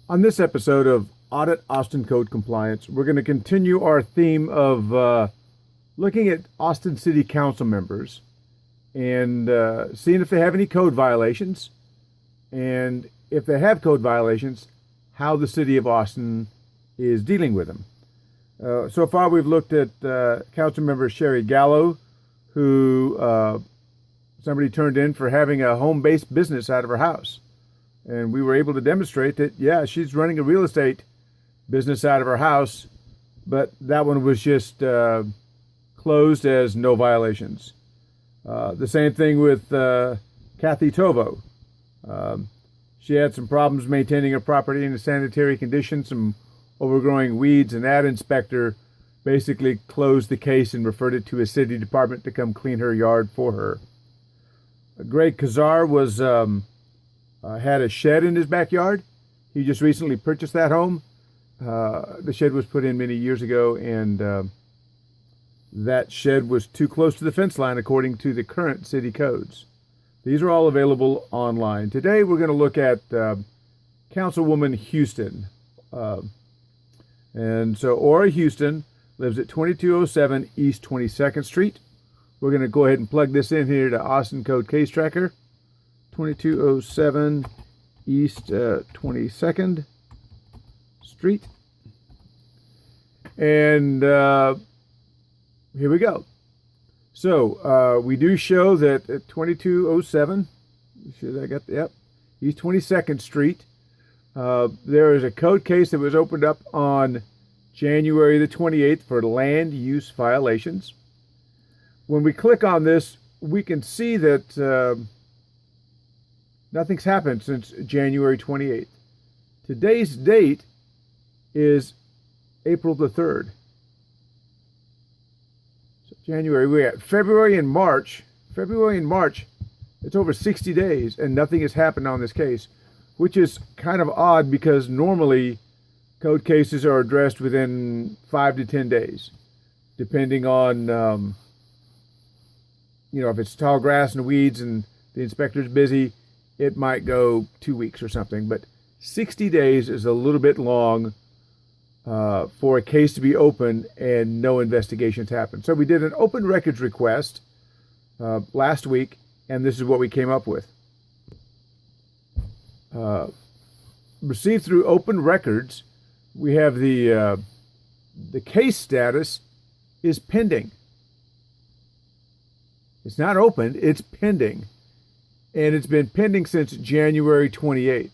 On this episode of Audit Austin Code Compliance, we're going to continue our theme of looking at Austin City Council members and seeing if they have any code violations, and if they have code violations, how the City of Austin is dealing with them. So far, we've looked at Council Member Sherry Gallo, who somebody turned in for having a home-based business out of her house. And we were able to demonstrate that, yeah, she's running a real estate business out of her house, but that one was just closed as no violations. The same thing with Kathy Tovo. She had some problems maintaining her property in a sanitary condition, some overgrowing weeds, and that inspector basically closed the case and referred it to a city department to come clean her yard for her. Greg Kazar was had a shed in his backyard. He just recently purchased that home. The shed was put in many years ago, and that shed was too close to the fence line according to the current city codes. These are all available online. Today we're going to look at Councilwoman Houston. And so Ora Houston lives at 2207 East 22nd Street. We're going to go ahead and plug this in here to Austin Code Case Tracker. 2207 East 22nd Street. And here we go. So we do show that at 2207, should I got the, yep, East 22nd Street, there is a code case that was opened up on January the 28th for land use violations. When we click on this, we can see that nothing's happened since January 28th. Today's date is April the 3rd. So January, we're at February and March. It's over 60 days and nothing has happened on this case, which is kind of odd because normally code cases are addressed within 5 to 10 days, depending on, if it's tall grass and weeds and the inspector's busy, it might go 2 weeks or something, but 60 days is a little bit long for a case to be open and no investigations happen. So we did an open records request last week, and this is what we came up with. Received through open records, we have the case status is pending. It's not open, it's pending. And it's been pending since January 28th.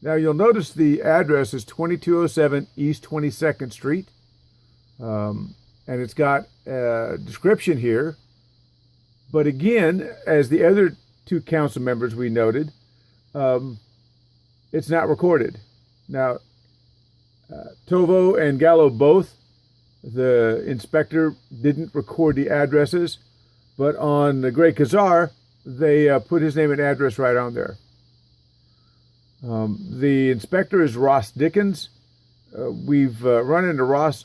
Now you'll notice the address is 2207 East 22nd Street. And it's got a description here. But again, as the other two council members we noted, it's not recorded. Now, Tovo and Gallo both, the inspector didn't record the addresses, but on the Greg Kazar, they put his name and address right on there. The inspector is Ross Dickens. We've run into Ross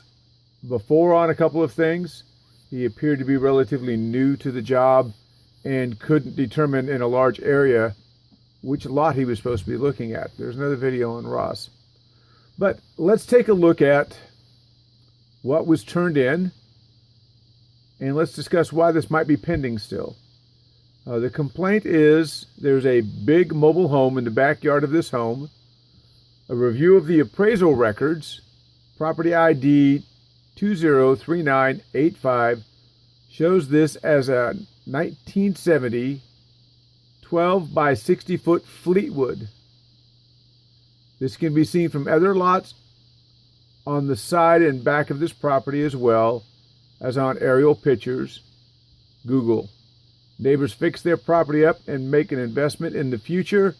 before on a couple of things. He appeared to be relatively new to the job and couldn't determine in a large area which lot he was supposed to be looking at. There's another video on Ross. But let's take a look at what was turned in, and let's discuss why this might be pending still. The complaint is there's a big mobile home in the backyard of this home. A review of the appraisal records, property ID 203985, shows this as a 1970 12 by 60 foot Fleetwood. This can be seen from other lots on the side and back of this property as well as on aerial pictures. Google. Neighbors fix their property up and make an investment in the future,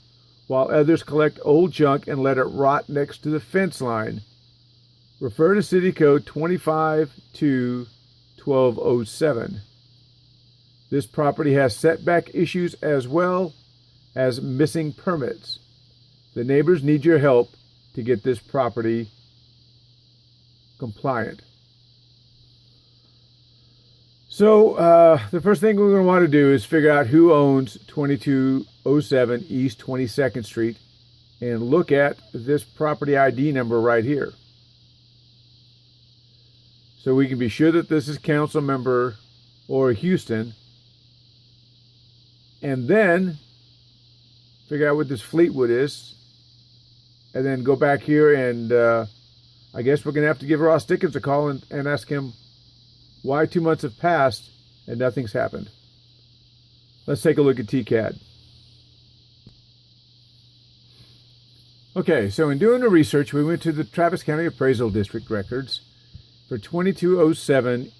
while others collect old junk and let it rot next to the fence line. Refer to City Code 25-1207. This property has setback issues as well as missing permits. The neighbors need your help to get this property compliant. So the first thing we're going to want to do is figure out who owns 2207 East 22nd Street and look at this property ID number right here. So we can be sure that this is council member Ora Houston, and then figure out what this Fleetwood is, and then go back here and I guess we're going to have to give Ross Dickens a call and ask him why 2 months have passed and nothing's happened. Let's take a look at TCAD. Okay, so in doing the research, we went to the Travis County Appraisal District records for 2207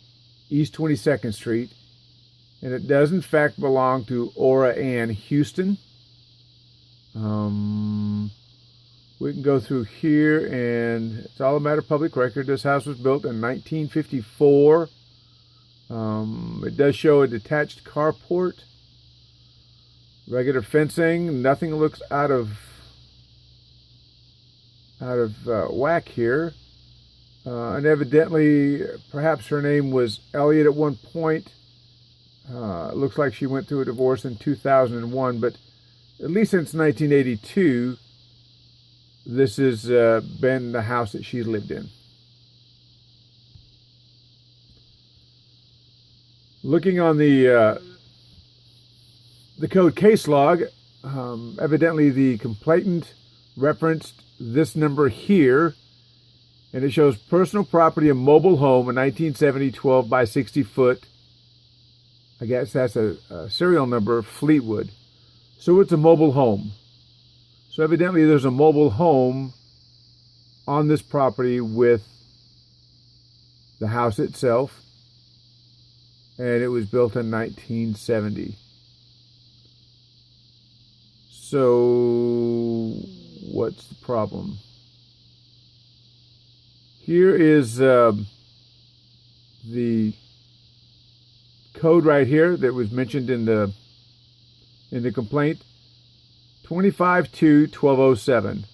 East 22nd Street, and it does in fact belong to Ora Ann Houston. We can go through here, and it's all a matter of public record. This house was built in 1954. It does show a detached carport, regular fencing. Nothing looks out of whack here. And evidently, perhaps her name was Elliot at one point. It looks like she went through a divorce in 2001, but at least since 1982, this has been the house that she's lived in. Looking on the code case log, evidently the complainant referenced this number here, and it shows personal property, a mobile home, a 1970 12 by 60 foot. I guess that's a serial number, Fleetwood. So it's a mobile home. So evidently there's a mobile home on this property with the house itself, and it was built in 1970. So what's the problem? Here is the code right here that was mentioned in the complaint. 25-2-1207.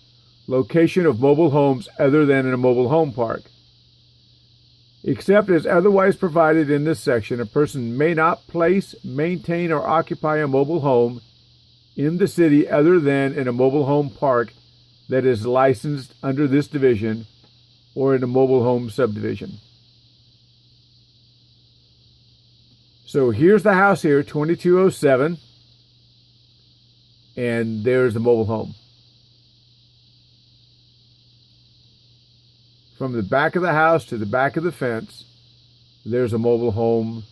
Location of mobile homes other than in a mobile home park. Except as otherwise provided in this section, a person may not place, maintain, or occupy a mobile home in the city other than in a mobile home park that is licensed under this division or in a mobile home subdivision. So here's the house here, 2207, and there's the mobile home. From the back of the house to the back of the fence, there's a mobile home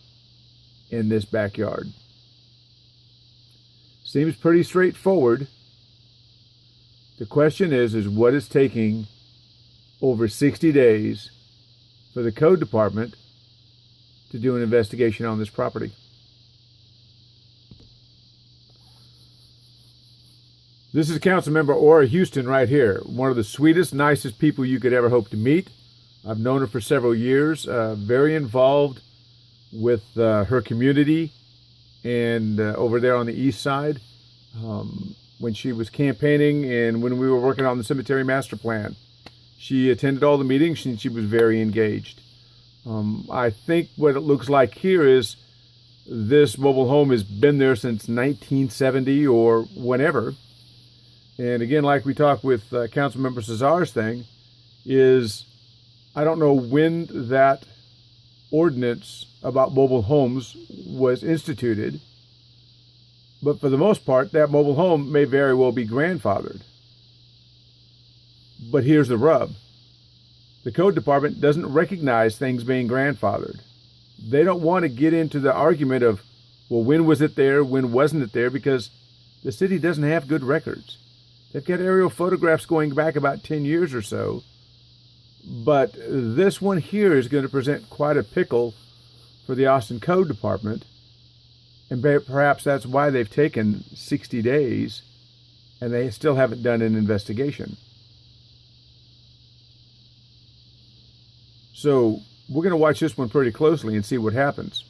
in this backyard. Seems pretty straightforward. The question is what is taking over 60 days for the code department to do an investigation on this property? This is Councilmember Ora Houston right here, one of the sweetest, nicest people you could ever hope to meet. I've known her for several years, very involved with her community and over there on the east side when she was campaigning and when we were working on the cemetery master plan. She attended all the meetings and she was very engaged. I think what it looks like here is this mobile home has been there since 1970 or whenever. And again, like we talked with Councilmember Cesar's thing, is I don't know when that ordinance about mobile homes was instituted, but for the most part, that mobile home may very well be grandfathered. But here's the rub. The code department doesn't recognize things being grandfathered. They don't want to get into the argument of, well, when was it there, when wasn't it there, because the city doesn't have good records. They've got aerial photographs going back about 10 years or so, but this one here is going to present quite a pickle for the Austin Code Department, and perhaps that's why they've taken 60 days and they still haven't done an investigation. So we're going to watch this one pretty closely and see what happens.